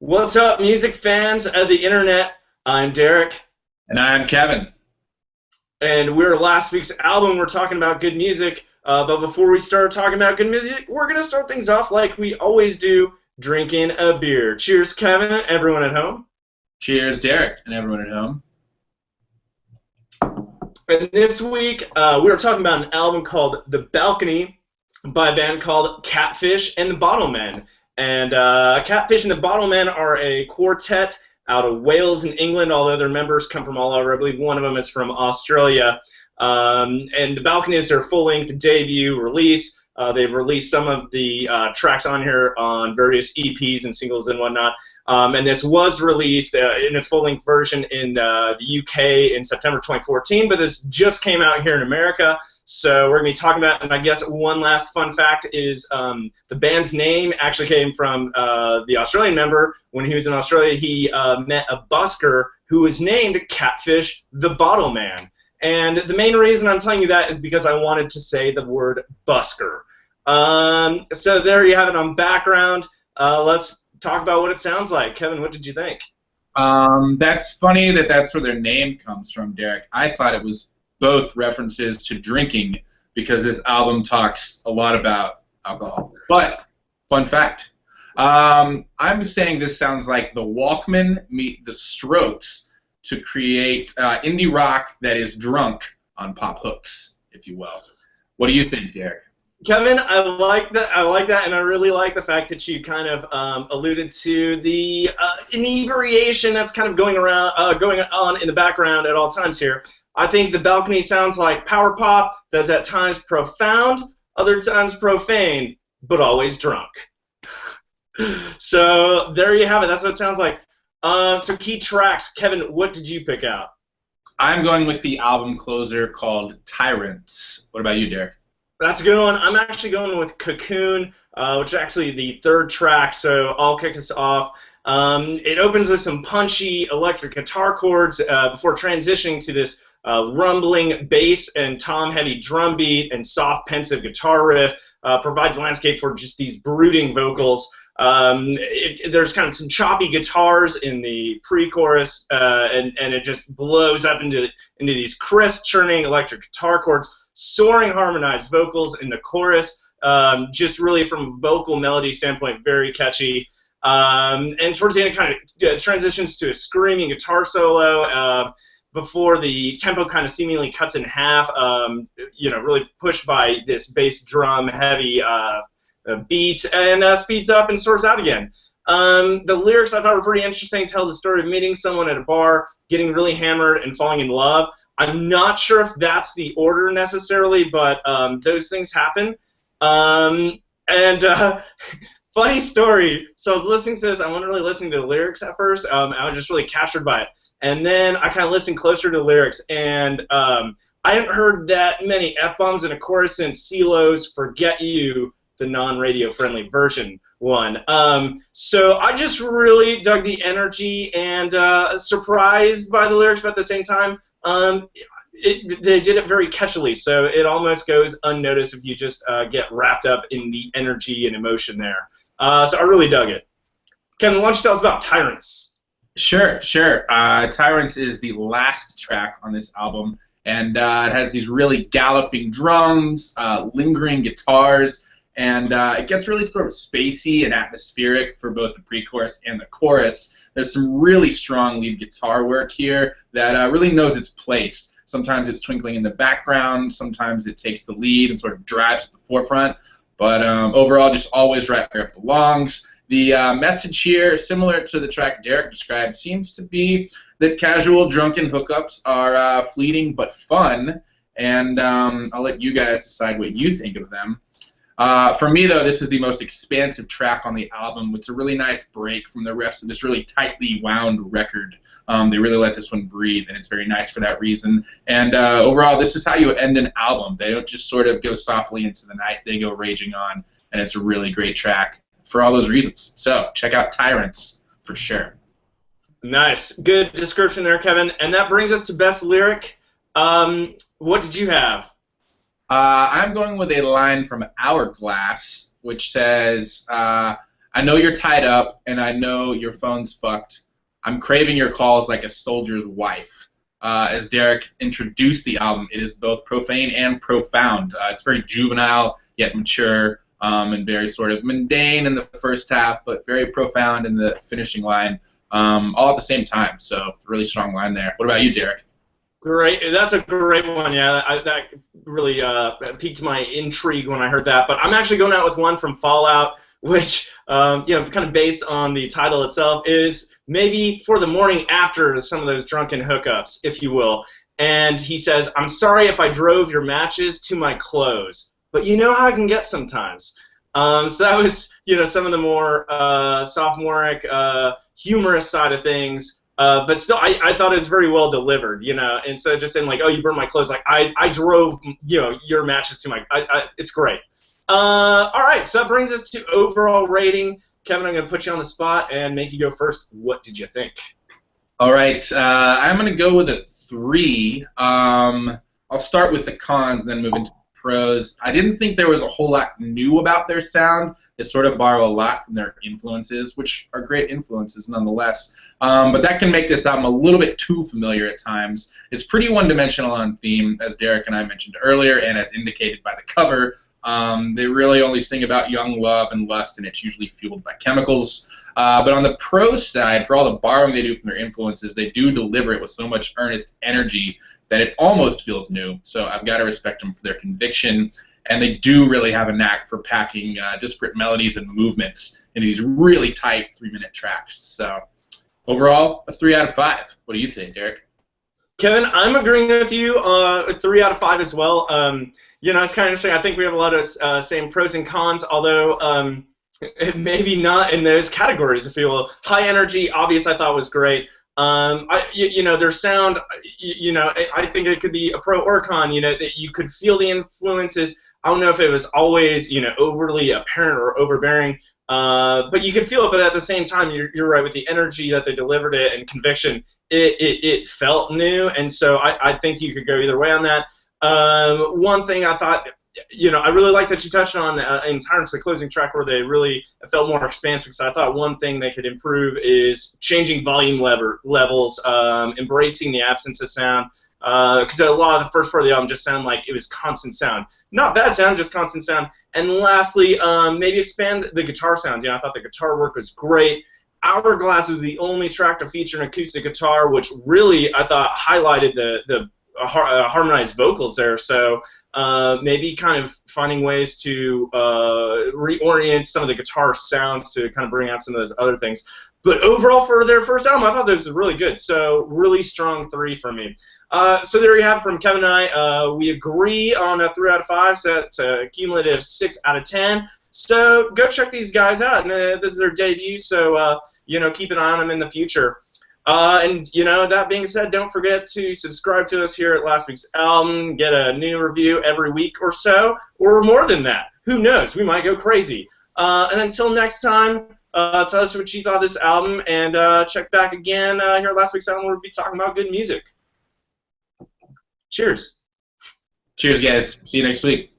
What's up, music fans of the internet? I'm Derek, And I'm Kevin. and we're last week's album. We're talking about good music. But before we start talking about good music, we're going to start things off like we always do, drinking a beer. Cheers, Kevin, everyone at home. Cheers, Derek, and everyone at home. And this week, we are talking about an album called The Balcony by a band called Catfish and the Bottlemen. And Catfish and the Bottlemen are a quartet out of Wales and England, although their members come from all over. I believe one of them is from Australia. And The Balcony is their full-length debut release. They've released some of the tracks on here on various EPs and singles and whatnot. And this was released in its full-length version in the UK in September 2014, but this just came out here in America. So we're going to be talking about, and I guess one last fun fact is the band's name actually came from the Australian member. When he was in Australia, he met a busker who was named Catfish the Bottleman. And the main reason I'm telling you that is because I wanted to say the word busker. So there you have it on background. Let's talk about what it sounds like. Kevin, what did you think? That's funny that's where their name comes from, Derek. I thought it was both references to drinking because this album talks a lot about alcohol. But, fun fact, I'm saying this sounds like the Walkmen meet the Strokes to create indie rock that is drunk on pop hooks, if you will. What do you think, Derek? Kevin, I like that. And I really like the fact that you kind of alluded to the inebriation that's kind of going on in the background at all times here. I think The Balcony sounds like power pop that's at times profound, other times profane, but always drunk. So there you have it. That's what it sounds like. So key tracks, Kevin, what did you pick out? I'm going with the album closer called Tyrants. What about you, Derek? That's a good one. I'm actually going with Cocoon, which is actually the third track, so I'll kick us off. It opens with some punchy electric guitar chords before transitioning to this rumbling bass and tom-heavy drum beat and soft, pensive guitar riff. Provides a landscape for just these brooding vocals. There's kind of some choppy guitars in the pre-chorus, and it just blows up into these crisp, churning electric guitar chords. Soaring harmonized vocals in the chorus, just really from a vocal melody standpoint, very catchy. And towards the end, it kind of transitions to a screaming guitar solo before the tempo kind of seemingly cuts in half, really pushed by this bass drum heavy beat, and speeds up and soars out again. The lyrics I thought were pretty interesting. Tells the story of meeting someone at a bar, getting really hammered, and falling in love. I'm not sure if that's the order necessarily, but those things happen. Funny story. So I was listening to this. I wasn't really listening to the lyrics at first. I was just really captured by it. And then I kind of listened closer to the lyrics, and I haven't heard that many F-bombs in a chorus since CeeLo's Forget You, the non-radio friendly version one. So I just really dug the energy and surprised by the lyrics, but at the same time, they did it very catchily, so it almost goes unnoticed if you just get wrapped up in the energy and emotion there. So I really dug it. Kevin, why don't you tell us about Tyrants? Sure. Tyrants is the last track on this album, and it has these really galloping drums, lingering guitars, and it gets really sort of spacey and atmospheric for both the pre-chorus and the chorus. There's some really strong lead guitar work here that really knows its place. Sometimes it's twinkling in the background, sometimes it takes the lead and sort of drives to the forefront, but overall just always right where it belongs. The message here, similar to the track Derek described, seems to be that casual drunken hookups are fleeting but fun, and I'll let you guys decide what you think of them. For me, though, this is the most expansive track on the album. It's a really nice break from the rest of this really tightly wound record. They really let this one breathe, and it's very nice for that reason. And overall, this is how you end an album. They don't just sort of go softly into the night. They go raging on, and it's a really great track for all those reasons. So check out Tyrants for sure. Nice. Good description there, Kevin. And that brings us to Best Lyric. What did you have? I'm going with a line from Hourglass, which says, I I know you're tied up, and I know your phone's fucked. I'm craving your calls like a soldier's wife. As Derek introduced the album, it is both profane and profound. It's very juvenile, yet mature, and very sort of mundane in the first half, but very profound in the finishing line, all at the same time. So, really strong line there. What about you, Derek? Great, that's a great one. Yeah, that really piqued my intrigue when I heard that. But I'm actually going out with one from Fallout, which kind of based on the title itself, is maybe for the morning after some of those drunken hookups, if you will. And he says, "I'm sorry if I drove your matches to my clothes, but you know how I can get sometimes." So that was some of the more sophomoric, humorous side of things. But still, I thought it was very well delivered, and so just saying like, oh, you burned my clothes, like I drove, your matches to my, it's great. All right, so that brings us to overall rating. Kevin, I'm going to put you on the spot and make you go first. What did you think? All right, I'm going to go with a 3. I'll start with the cons, then move into pros. I didn't think there was a whole lot new about their sound. They sort of borrow a lot from their influences, which are great influences nonetheless. But that can make this album a little bit too familiar at times. It's pretty one-dimensional on theme, as Derek and I mentioned earlier, and as indicated by the cover. They really only sing about young love and lust, and it's usually fueled by chemicals. But on the pro side, for all the borrowing they do from their influences, they do deliver it with so much earnest energy that it almost feels new. So I've got to respect them for their conviction, and they do really have a knack for packing disparate melodies and movements into these really tight 3-minute tracks. So overall, a 3 out of 5. What do you think, Derek? Kevin, I'm agreeing with you. 3 out of 5 as well. It's kind of interesting. I think we have a lot of same pros and cons, although maybe not in those categories, if you will. High energy, obvious, I thought was great. Their sound, I think it could be a pro or a con, that you could feel the influences. I don't know if it was always, overly apparent or overbearing, but you could feel it, but at the same time, you're right, with the energy that they delivered it and conviction, it felt new, and so I think you could go either way on that. One thing I thought, I really like that you touched on in Tyrants, the closing track, where they really felt more expansive. So I thought one thing they could improve is changing volume levels, embracing the absence of sound. Because a lot of the first part of the album just sounded like it was constant sound. Not bad sound, just constant sound. And lastly, maybe expand the guitar sounds. I thought the guitar work was great. Hourglass was the only track to feature an acoustic guitar, which really, I thought, highlighted the harmonized vocals there, so maybe kind of finding ways to reorient some of the guitar sounds to kind of bring out some of those other things. But overall, for their first album, I thought this was really good, so really strong 3 for me. So there you have it from Kevin and I. We agree on a 3 out of 5, so it's a cumulative 6 out of 10. So go check these guys out, and this is their debut, so keep an eye on them in the future. That being said, don't forget to subscribe to us here at Last Week's Album, get a new review every week or so, or more than that. Who knows? We might go crazy. And until next time, tell us what you thought of this album, and check back again here at Last Week's Album, where we'll be talking about good music. Cheers. Cheers, guys. See you next week.